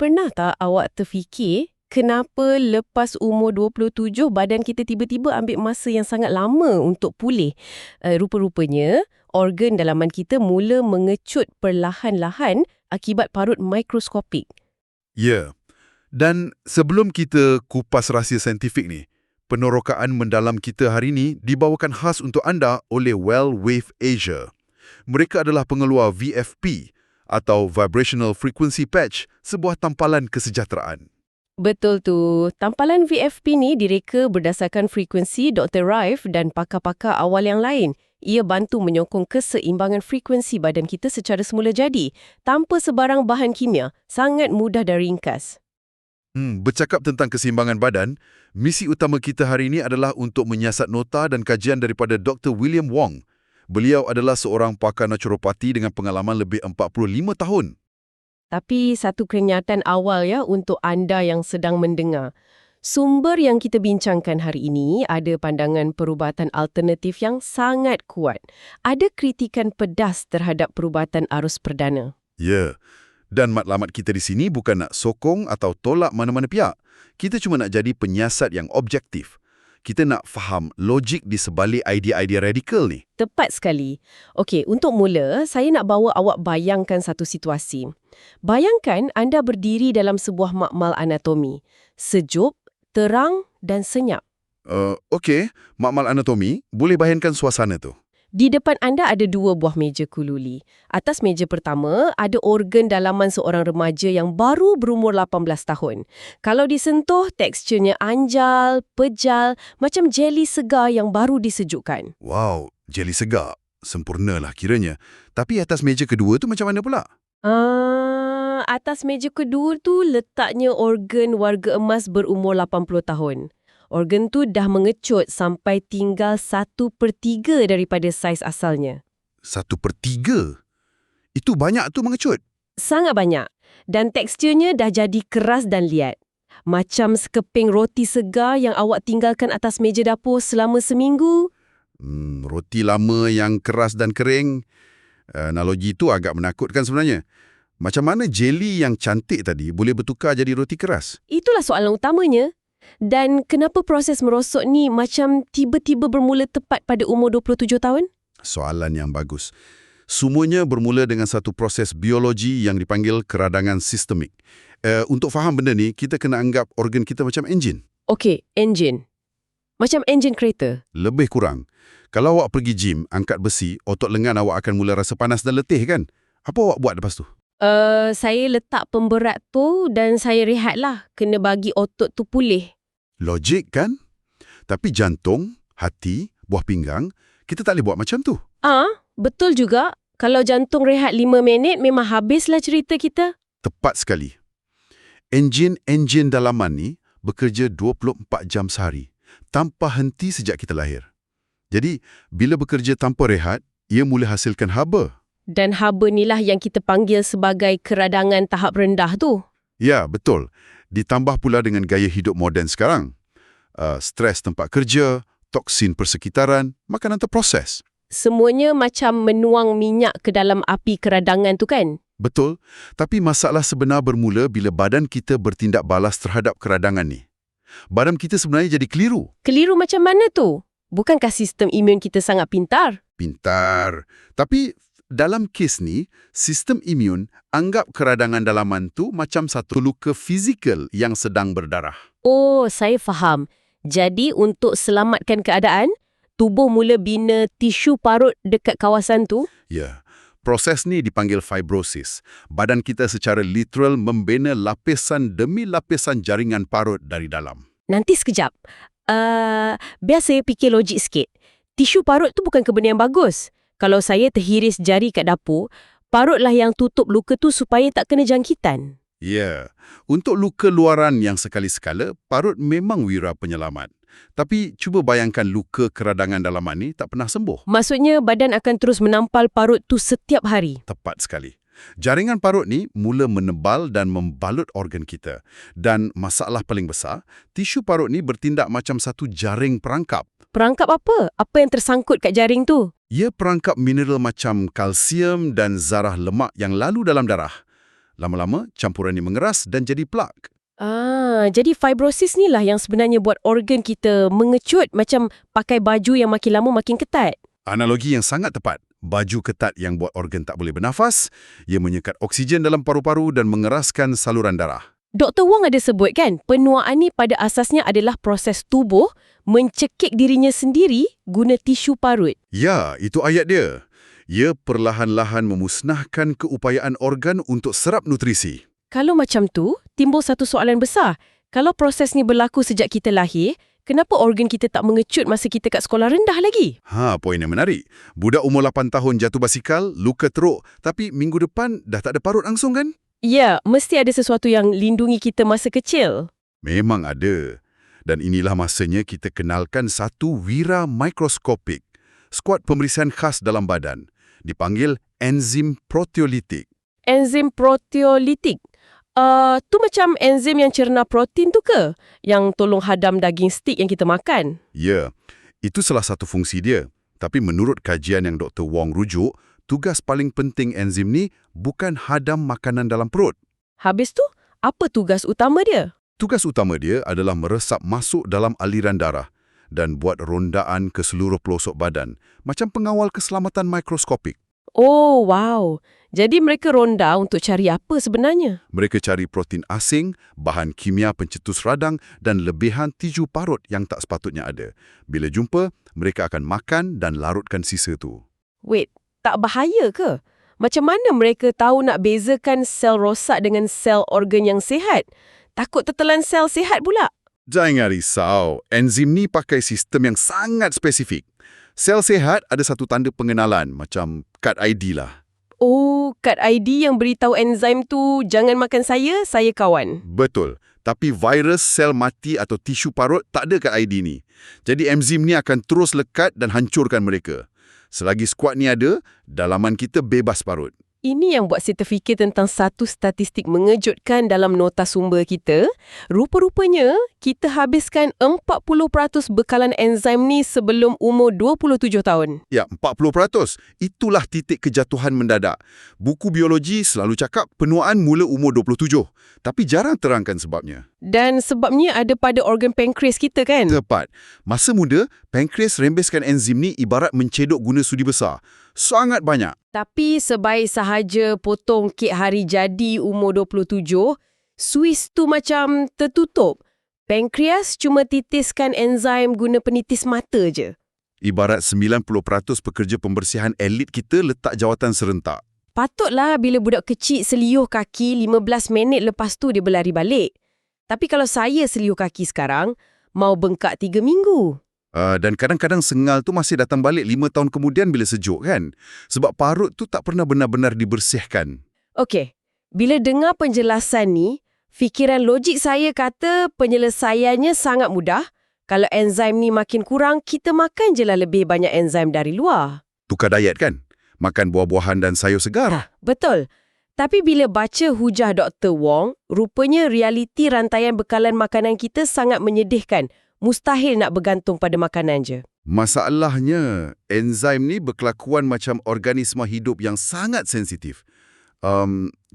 Pernah tak awak terfikir kenapa lepas umur 27 badan kita tiba-tiba ambil masa yang sangat lama untuk pulih? Rupa-rupanya organ dalaman kita mula mengecut perlahan-lahan akibat parut mikroskopik. Ya, dan sebelum kita kupas rahsia saintifik ni, penerokaan mendalam kita hari ini dibawakan khas untuk anda oleh Well Wave Asia. Mereka adalah pengeluar VFP atau Vibrational Frequency Patch, sebuah tampalan kesejahteraan. Betul tu. Tampalan VFP ni direka berdasarkan frekuensi Dr. Raif dan pakar-pakar awal yang lain. Ia bantu menyokong keseimbangan frekuensi badan kita secara semula jadi, tanpa sebarang bahan kimia. Sangat mudah dan ringkas. Bercakap tentang keseimbangan badan, misi utama kita hari ini adalah untuk menyiasat nota dan kajian daripada Dr. William Wong. Beliau adalah seorang pakar naturopati dengan pengalaman lebih 45 tahun. Tapi satu kenyataan awal untuk anda yang sedang mendengar. Sumber yang kita bincangkan hari ini ada pandangan perubatan alternatif yang sangat kuat. Ada kritikan pedas terhadap perubatan arus perdana. Ya, dan matlamat kita di sini bukan nak sokong atau tolak mana-mana pihak. Kita cuma nak jadi penyiasat yang objektif. Kita nak faham logik di sebalik idea-idea radikal ni. Tepat sekali. Okey, untuk mula, saya nak bawa awak bayangkan satu situasi. Bayangkan anda berdiri dalam sebuah makmal anatomi. Sejuk, terang dan senyap. Okey, makmal anatomi, boleh bayangkan suasana tu. Di depan anda ada dua buah meja kululi. Atas meja pertama, ada organ dalaman seorang remaja yang baru berumur 18 tahun. Kalau disentuh, teksturnya anjal, pejal, macam jeli segar yang baru disejukkan. Wow, jeli segar. Sempurnalah kiranya. Tapi atas meja kedua tu macam mana pula? Atas meja kedua tu letaknya organ warga emas berumur 80 tahun. Organ tu dah mengecut sampai tinggal 1/3 daripada saiz asalnya. 1/3? Itu banyak tu mengecut. Sangat banyak. Dan teksturnya dah jadi keras dan liat. Macam sekeping roti segar yang awak tinggalkan atas meja dapur selama seminggu. Roti lama yang keras dan kering. Analogi tu agak menakutkan sebenarnya. Macam mana jeli yang cantik tadi boleh bertukar jadi roti keras? Itulah soalan utamanya. Dan kenapa proses merosot ni macam tiba-tiba bermula tepat pada umur 27 tahun? Soalan yang bagus. Semuanya bermula dengan satu proses biologi yang dipanggil keradangan sistemik. Untuk faham benda ni, kita kena anggap organ kita macam enjin. Okey, enjin. Macam enjin kereta? Lebih kurang. Kalau awak pergi gym, angkat besi, otot lengan awak akan mula rasa panas dan letih kan? Apa awak buat lepas tu? Saya letak pemberat tu dan saya rehatlah. Kena bagi otot tu pulih. Logik kan? Tapi jantung, hati, buah pinggang, kita tak boleh buat macam tu. Betul juga. Kalau jantung rehat 5 minit, memang habislah cerita kita. Tepat sekali. Enjin dalaman ni bekerja 24 jam sehari, tanpa henti sejak kita lahir. Jadi, bila bekerja tanpa rehat, ia mula hasilkan haba. Dan haba inilah yang kita panggil sebagai keradangan tahap rendah tu. Ya, betul. Ditambah pula dengan gaya hidup moden sekarang. Stres tempat kerja, toksin persekitaran, makanan terproses. Semuanya macam menuang minyak ke dalam api keradangan tu kan? Betul. Tapi masalah sebenar bermula bila badan kita bertindak balas terhadap keradangan ni. Badan kita sebenarnya jadi keliru. Keliru macam mana tu? Bukankah sistem imun kita sangat pintar? Pintar. Tapi dalam kes ni, sistem imun anggap keradangan dalaman tu macam satu luka fizikal yang sedang berdarah. Oh, saya faham. Jadi untuk selamatkan keadaan, tubuh mula bina tisu parut dekat kawasan tu? Ya, proses ni dipanggil fibrosis. Badan kita secara literal membina lapisan demi lapisan jaringan parut dari dalam. Nanti sekejap. Biar saya fikir logik sikit. Tisu parut tu bukan benda yang bagus. Kalau saya terhiris jari kat dapur, parutlah yang tutup luka tu supaya tak kena jangkitan. Ya, untuk luka luaran yang sekali-sekala, parut memang wira penyelamat. Tapi cuba bayangkan luka keradangan dalaman ni tak pernah sembuh. Maksudnya badan akan terus menampal parut tu setiap hari? Tepat sekali. Jaringan parut ni mula menebal dan membalut organ kita. Dan masalah paling besar, tisu parut ni bertindak macam satu jaring perangkap. Perangkap apa? Apa yang tersangkut kat jaring tu? Ia perangkap mineral macam kalsium dan zarah lemak yang lalu dalam darah. Lama-lama, campuran ini mengeras dan jadi plak. Jadi fibrosis ni lah yang sebenarnya buat organ kita mengecut macam pakai baju yang makin lama makin ketat. Analogi yang sangat tepat. Baju ketat yang buat organ tak boleh bernafas, ia menyekat oksigen dalam paru-paru dan mengeraskan saluran darah. Dr. Wong ada sebut kan, penuaan ni pada asasnya adalah proses tubuh mencekik dirinya sendiri guna tisu parut. Ya, itu ayat dia. Ia perlahan-lahan memusnahkan keupayaan organ untuk serap nutrisi. Kalau macam tu, timbul satu soalan besar. Kalau proses ni berlaku sejak kita lahir, kenapa organ kita tak mengecut masa kita kat sekolah rendah lagi? Poin yang menarik. Budak umur 8 tahun jatuh basikal, luka teruk, tapi minggu depan dah tak ada parut langsung kan? Ya, mesti ada sesuatu yang lindungi kita masa kecil. Memang ada. Dan inilah masanya kita kenalkan satu wira mikroskopik, skuad pemeriksaan khas dalam badan, dipanggil enzim proteolitik. Enzim proteolitik. Tu macam enzim yang cerna protein tu ke? Yang tolong hadam daging stik yang kita makan? Ya, itu salah satu fungsi dia. Tapi menurut kajian yang Dr. Wong rujuk, tugas paling penting enzim ni bukan hadam makanan dalam perut. Habis tu, apa tugas utama dia? Tugas utama dia adalah meresap masuk dalam aliran darah dan buat rondaan ke seluruh pelosok badan, macam pengawal keselamatan mikroskopik. Oh, wow. Jadi mereka ronda untuk cari apa sebenarnya? Mereka cari protein asing, bahan kimia pencetus radang dan lebihan tiju parut yang tak sepatutnya ada. Bila jumpa, mereka akan makan dan larutkan sisa tu. Wait, tak bahaya ke? Macam mana mereka tahu nak bezakan sel rosak dengan sel organ yang sihat? Takut tertelan sel sihat pula. Jangan risau, enzim ni pakai sistem yang sangat spesifik. Sel sihat ada satu tanda pengenalan, macam kad ID lah. Oh, kad ID yang beritahu enzim tu jangan makan saya kawan. Betul. Tapi virus sel mati atau tisu parut tak ada kad ID ni. Jadi enzim ni akan terus lekat dan hancurkan mereka. Selagi skuad ni ada, dalaman kita bebas parut. Ini yang buat sertifikat tentang satu statistik mengejutkan dalam nota sumber kita. Rupa-rupanya, kita habiskan 40% bekalan enzim ni sebelum umur 27 tahun. Ya, 40%. Itulah titik kejatuhan mendadak. Buku biologi selalu cakap penuaan mula umur 27. Tapi jarang terangkan sebabnya. Dan sebabnya ada pada organ pankreas kita kan? Tepat. Masa muda, pankreas rembeskan enzim ni ibarat mencedok guna sudi besar. Sangat banyak. Tapi sebaik sahaja potong kek hari jadi umur 27, Swiss tu macam tertutup. Pankreas cuma titiskan enzim guna penitis mata je. Ibarat 90% pekerja pembersihan elit kita letak jawatan serentak. Patutlah bila budak kecil seliuh kaki 15 minit lepas tu dia berlari balik. Tapi kalau saya seliuh kaki sekarang, mau bengkak 3 minggu. Dan kadang-kadang sengal tu masih datang balik 5 tahun kemudian bila sejuk kan? Sebab parut tu tak pernah benar-benar dibersihkan. Okey, bila dengar penjelasan ni, fikiran logik saya kata penyelesaiannya sangat mudah. Kalau enzim ni makin kurang, kita makan je lah lebih banyak enzim dari luar. Tukar diet kan? Makan buah-buahan dan sayur segar. Betul. Tapi bila baca hujah Dr. Wong, rupanya realiti rantaian bekalan makanan kita sangat menyedihkan. Mustahil nak bergantung pada makanan je. Masalahnya, enzim ni berkelakuan macam organisma hidup yang sangat sensitif.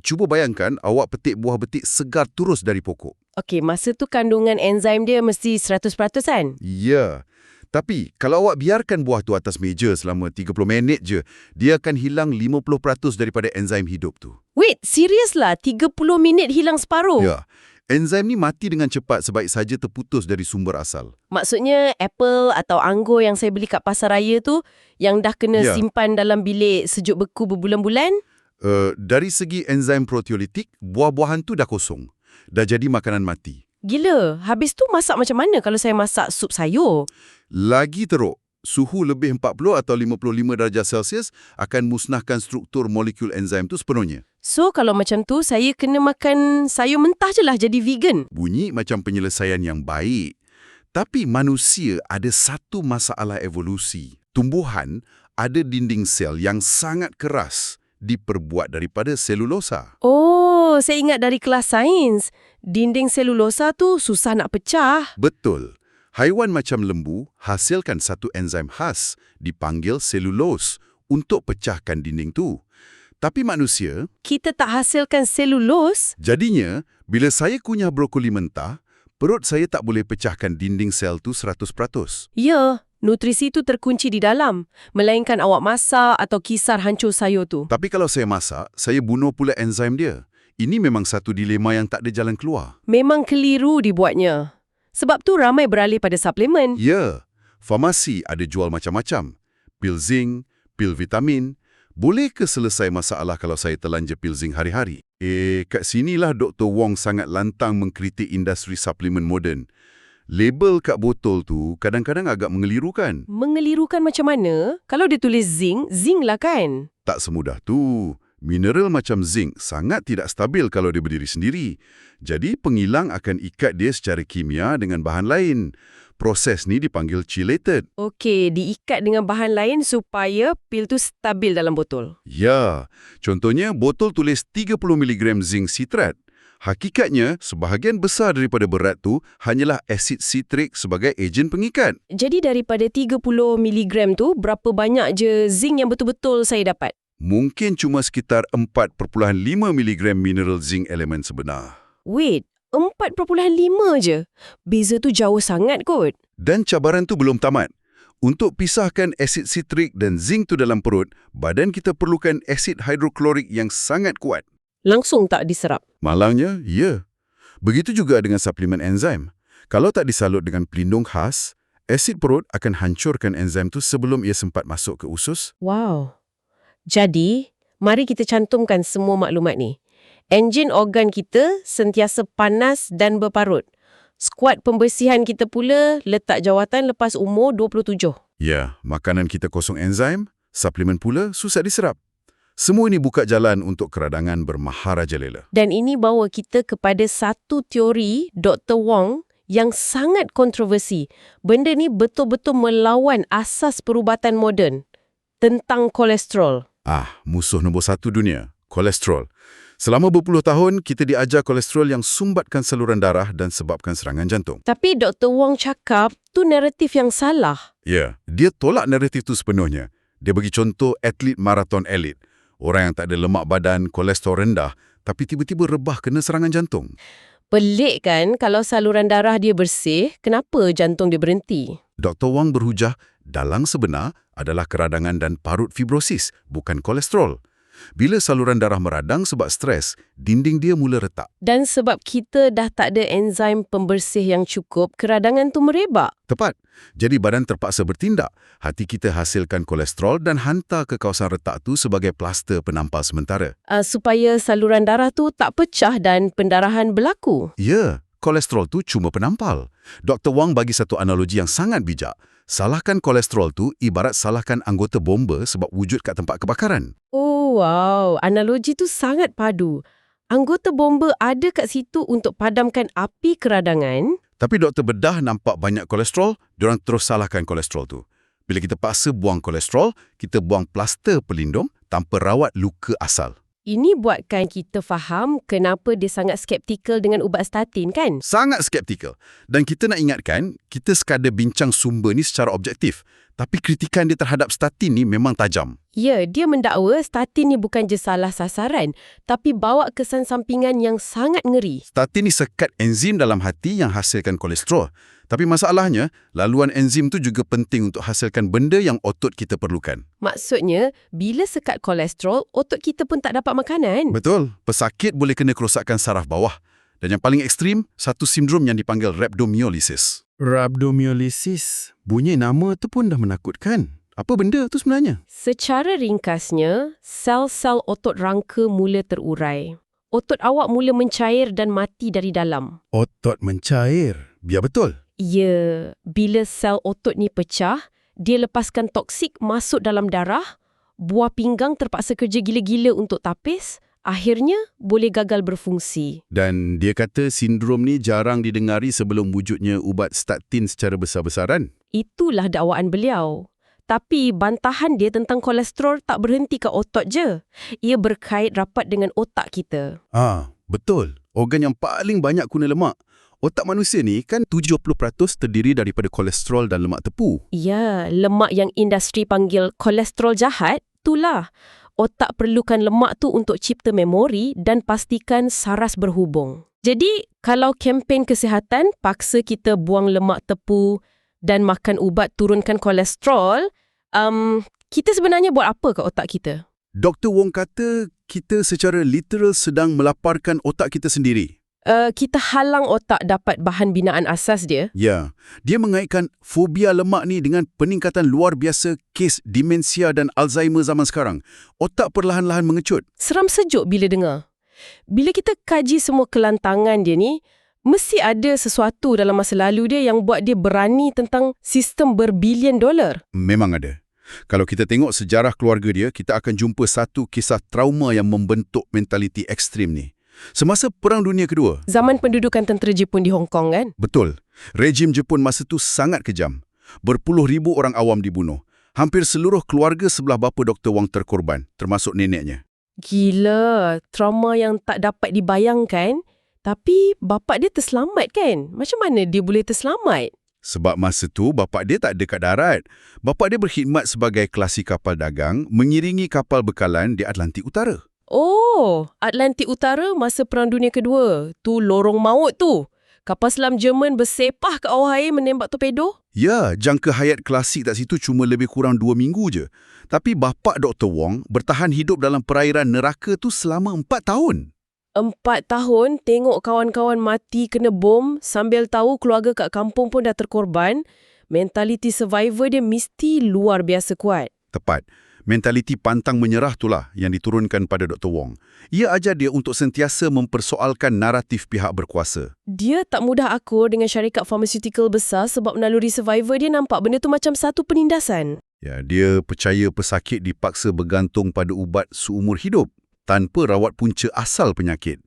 Cuba bayangkan awak petik buah betik segar terus dari pokok. Okey, masa tu kandungan enzim dia mesti 100% kan? Ya. Tapi, kalau awak biarkan buah tu atas meja selama 30 minit je, dia akan hilang 50% daripada enzim hidup tu. Wait, serius lah? 30 minit hilang separuh? Ya. Enzim ni mati dengan cepat sebaik saja terputus dari sumber asal. Maksudnya apple atau anggur yang saya beli kat pasar raya tu yang dah kena simpan dalam bilik sejuk beku berbulan-bulan? Dari segi enzim proteolitik, buah-buahan tu dah kosong. Dah jadi makanan mati. Gila, habis tu masak macam mana kalau saya masak sup sayur? Lagi teruk, suhu lebih 40 atau 55 darjah Celsius akan musnahkan struktur molekul enzim tu sepenuhnya. So, kalau macam tu, saya kena makan sayur mentah je lah jadi vegan. Bunyi macam penyelesaian yang baik. Tapi manusia ada satu masalah evolusi. Tumbuhan ada dinding sel yang sangat keras, diperbuat daripada selulosa. Oh, saya ingat dari kelas sains. Dinding selulosa tu susah nak pecah. Betul. Haiwan macam lembu hasilkan satu enzim khas dipanggil selulos untuk pecahkan dinding tu. Tapi manusia, Kita tak hasilkan selulose? jadinya, bila saya kunyah brokoli mentah, perut saya tak boleh pecahkan dinding sel tu 100%. Ya, nutrisi tu terkunci di dalam. Melainkan awak masak atau kisar hancur sayur tu. Tapi kalau saya masak, saya bunuh pula enzim dia. Ini memang satu dilema yang tak ada jalan keluar. Memang keliru dibuatnya. Sebab tu ramai beralih pada suplemen. Ya, farmasi ada jual macam-macam. Pil zinc, pil vitamin. Boleh ke selesai masalah kalau saya telan je pil zinc hari-hari? Kat sinilah Dr. Wong sangat lantang mengkritik industri suplemen moden. Label kat botol tu kadang-kadang agak mengelirukan. Mengelirukan macam mana? Kalau dia tulis zinc, zinc lah kan? Tak semudah tu. Mineral macam zinc sangat tidak stabil kalau dia berdiri sendiri. Jadi pengilang akan ikat dia secara kimia dengan bahan lain. Proses ni dipanggil chelated. Okey, diikat dengan bahan lain supaya pil tu stabil dalam botol. Ya, contohnya botol tulis 30 mg zinc citrat. Hakikatnya, sebahagian besar daripada berat tu hanyalah asid sitrik sebagai ejen pengikat. Jadi daripada 30 mg tu, berapa banyak je zinc yang betul-betul saya dapat? Mungkin cuma sekitar 4.5 mg mineral zinc elemen sebenar. Wait, 4.5 je? Beza tu jauh sangat kot. Dan cabaran tu belum tamat. Untuk pisahkan asid sitrik dan zinc tu dalam perut, badan kita perlukan asid hidroklorik yang sangat kuat. Langsung tak diserap. Malangnya, ya. Begitu juga dengan suplemen enzim. Kalau tak disalut dengan pelindung khas, asid perut akan hancurkan enzim tu sebelum ia sempat masuk ke usus. Wow. Jadi, mari kita cantumkan semua maklumat ni. Enjin organ kita sentiasa panas dan berparut. Skuad pembersihan kita pula letak jawatan lepas umur 27. Ya, makanan kita kosong enzim, suplemen pula susah diserap. Semua ini buka jalan untuk keradangan bermaharajalela. Dan ini bawa kita kepada satu teori Dr. Wong yang sangat kontroversi. Benda ni betul-betul melawan asas perubatan moden tentang kolesterol. Musuh nombor satu dunia, kolesterol. Selama berpuluh tahun, kita diajar kolesterol yang sumbatkan saluran darah dan sebabkan serangan jantung. Tapi Dr. Wong cakap tu naratif yang salah. Ya, dia tolak naratif itu sepenuhnya. Dia bagi contoh atlet maraton elit. Orang yang tak ada lemak badan, kolesterol rendah, tapi tiba-tiba rebah kena serangan jantung. Pelik kan kalau saluran darah dia bersih, kenapa jantung dia berhenti? Dr. Wang berhujah, dalang sebenar adalah keradangan dan parut fibrosis, bukan kolesterol. Bila saluran darah meradang sebab stres, dinding dia mula retak. Dan sebab kita dah tak ada enzim pembersih yang cukup, keradangan tu merebak. Tepat. Jadi badan terpaksa bertindak. Hati kita hasilkan kolesterol dan hantar ke kawasan retak tu sebagai plaster penampal sementara. Supaya saluran darah tu tak pecah dan pendarahan berlaku. Ya, kolesterol tu cuma penampal. Dr. Wang bagi satu analogi yang sangat bijak. Salahkan kolesterol tu ibarat salahkan anggota bomba sebab wujud kat tempat kebakaran. Oh, wow. Analogi tu sangat padu. Anggota bomba ada kat situ untuk padamkan api keradangan. Tapi doktor bedah nampak banyak kolesterol, diorang terus salahkan kolesterol tu. Bila kita paksa buang kolesterol, kita buang plaster pelindung tanpa rawat luka asal. Ini buatkan kita faham kenapa dia sangat skeptikal dengan ubat statin kan? Sangat skeptikal. Dan kita nak ingatkan, kita sekadar bincang sumber ni secara objektif. Tapi kritikan dia terhadap statin ni memang tajam. Ya, dia mendakwa statin ni bukan je salah sasaran, tapi bawa kesan sampingan yang sangat ngeri. Statin ni sekat enzim dalam hati yang hasilkan kolesterol. Tapi masalahnya, laluan enzim tu juga penting untuk hasilkan benda yang otot kita perlukan. Maksudnya, bila sekat kolesterol, otot kita pun tak dapat makanan. Betul. Pesakit boleh kena kerosakan saraf bawah. Dan yang paling ekstrim, satu sindrom yang dipanggil rhabdomyolysis. Rhabdomyolysis? Bunyi nama tu pun dah menakutkan. Apa benda tu sebenarnya? Secara ringkasnya, sel-sel otot rangka mula terurai. Otot awak mula mencair dan mati dari dalam. Otot mencair? Biar betul. Ya, bila sel otot ni pecah, dia lepaskan toksik masuk dalam darah, buah pinggang terpaksa kerja gila-gila untuk tapis, akhirnya boleh gagal berfungsi. Dan dia kata sindrom ni jarang didengari sebelum wujudnya ubat statin secara besar-besaran. Itulah dakwaan beliau. Tapi bantahan dia tentang kolesterol tak berhenti ke otot je. Ia berkait rapat dengan otak kita. Betul. Organ yang paling banyak guna lemak. Otak manusia ni kan 70% terdiri daripada kolesterol dan lemak tepu. Ya, lemak yang industri panggil kolesterol jahat, itulah. otak perlukan lemak tu untuk cipta memori dan pastikan saras berhubung. Jadi, kalau kempen kesihatan paksa kita buang lemak tepu dan makan ubat turunkan kolesterol, kita sebenarnya buat apa ke otak kita? Dr. Wong kata kita secara literal sedang melaparkan otak kita sendiri. Kita halang otak dapat bahan binaan asas dia. Ya, dia mengaitkan fobia lemak ni dengan peningkatan luar biasa kes demensia dan Alzheimer zaman sekarang. Otak perlahan-lahan mengecut. Seram sejuk bila dengar. Bila kita kaji semua kelantangan dia ni, mesti ada sesuatu dalam masa lalu dia yang buat dia berani tentang sistem berbilion dolar. Memang ada. Kalau kita tengok sejarah keluarga dia, kita akan jumpa satu kisah trauma yang membentuk mentaliti ekstrim ni. Semasa Perang Dunia Kedua. Zaman pendudukan tentera Jepun di Hong Kong kan? Betul. Rejim Jepun masa tu sangat kejam. Berpuluh ribu orang awam dibunuh. Hampir seluruh keluarga sebelah bapa Dr. Wong terkorban, termasuk neneknya. Gila, trauma yang tak dapat dibayangkan. Tapi bapak dia terselamat kan? Macam mana dia boleh terselamat? Sebab masa tu bapak dia tak ada kat darat. Bapak dia berkhidmat sebagai kelasi kapal dagang, mengiringi kapal bekalan di Atlantik Utara. Oh, Atlantik Utara masa Perang Dunia Kedua. Tu lorong maut tu. Kapal selam Jerman bersepah ke awal air menembak torpedo. Ya, jangka hayat klasik tak situ cuma lebih kurang 2 minggu je. Tapi bapak Dr. Wong bertahan hidup dalam perairan neraka tu selama 4 tahun. 4 tahun tengok kawan-kawan mati kena bom sambil tahu keluarga kat kampung pun dah terkorban. Mentaliti survivor dia mesti luar biasa kuat. Tepat. Mentaliti pantang menyerah itulah yang diturunkan pada Dr. Wong. Ia ajar dia untuk sentiasa mempersoalkan naratif pihak berkuasa. Dia tak mudah akur dengan syarikat farmaceutical besar sebab naluri survivor dia nampak benda tu macam satu penindasan. Ya, dia percaya pesakit dipaksa bergantung pada ubat seumur hidup tanpa rawat punca asal penyakit.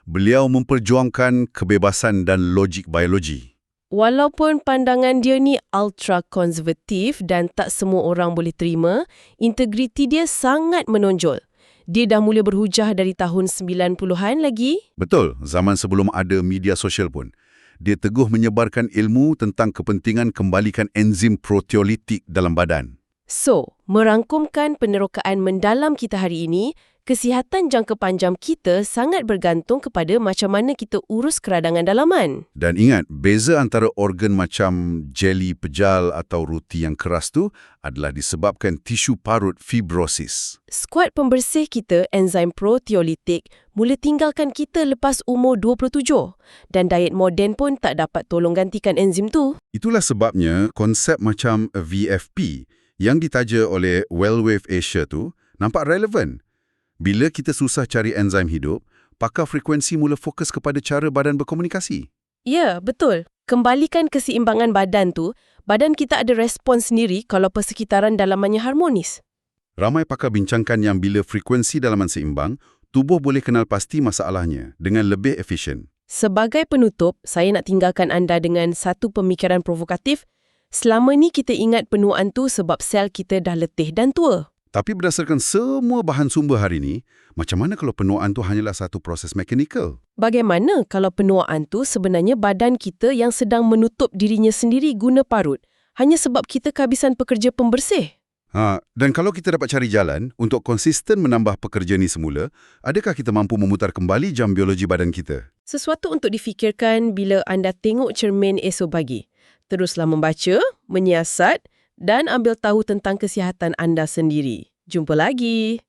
Beliau memperjuangkan kebebasan dan logik biologi. Walaupun pandangan dia ni ultra konservatif dan tak semua orang boleh terima, integriti dia sangat menonjol. Dia dah mula berhujah dari tahun 90-an lagi. Betul, zaman sebelum ada media sosial pun. Dia teguh menyebarkan ilmu tentang kepentingan kembalikan enzim proteolitik dalam badan. So, merangkumkan penerokaan mendalam kita hari ini, kesihatan jangka panjang kita sangat bergantung kepada macam mana kita urus keradangan dalaman. Dan ingat, beza antara organ macam jeli pejal atau ruti yang keras tu adalah disebabkan tisu parut fibrosis. Skuad pembersih kita, enzim proteolitik, mula tinggalkan kita lepas umur 27 dan diet moden pun tak dapat tolong gantikan enzim tu. Itulah sebabnya konsep macam VFP yang ditaja oleh Wellwave Asia tu nampak relevan. Bila kita susah cari enzim hidup, pakar frekuensi mula fokus kepada cara badan berkomunikasi. Ya, betul. Kembalikan keseimbangan badan tu, badan kita ada respons sendiri kalau persekitaran dalamannya harmonis. Ramai pakar bincangkan yang bila frekuensi dalaman seimbang, tubuh boleh kenal pasti masalahnya dengan lebih efisien. Sebagai penutup, saya nak tinggalkan anda dengan satu pemikiran provokatif. Selama ni kita ingat penuaan tu sebab sel kita dah letih dan tua. Tapi berdasarkan semua bahan sumber hari ini, macam mana kalau penuaan tu hanyalah satu proses mekanikal? Bagaimana kalau penuaan tu sebenarnya badan kita yang sedang menutup dirinya sendiri guna parut, hanya sebab kita kehabisan pekerja pembersih? Dan kalau kita dapat cari jalan untuk konsisten menambah pekerja ni semula, adakah kita mampu memutar kembali jam biologi badan kita? Sesuatu untuk difikirkan bila anda tengok cermin esok pagi. Teruslah membaca, menyiasat dan ambil tahu tentang kesihatan anda sendiri. Jumpa lagi.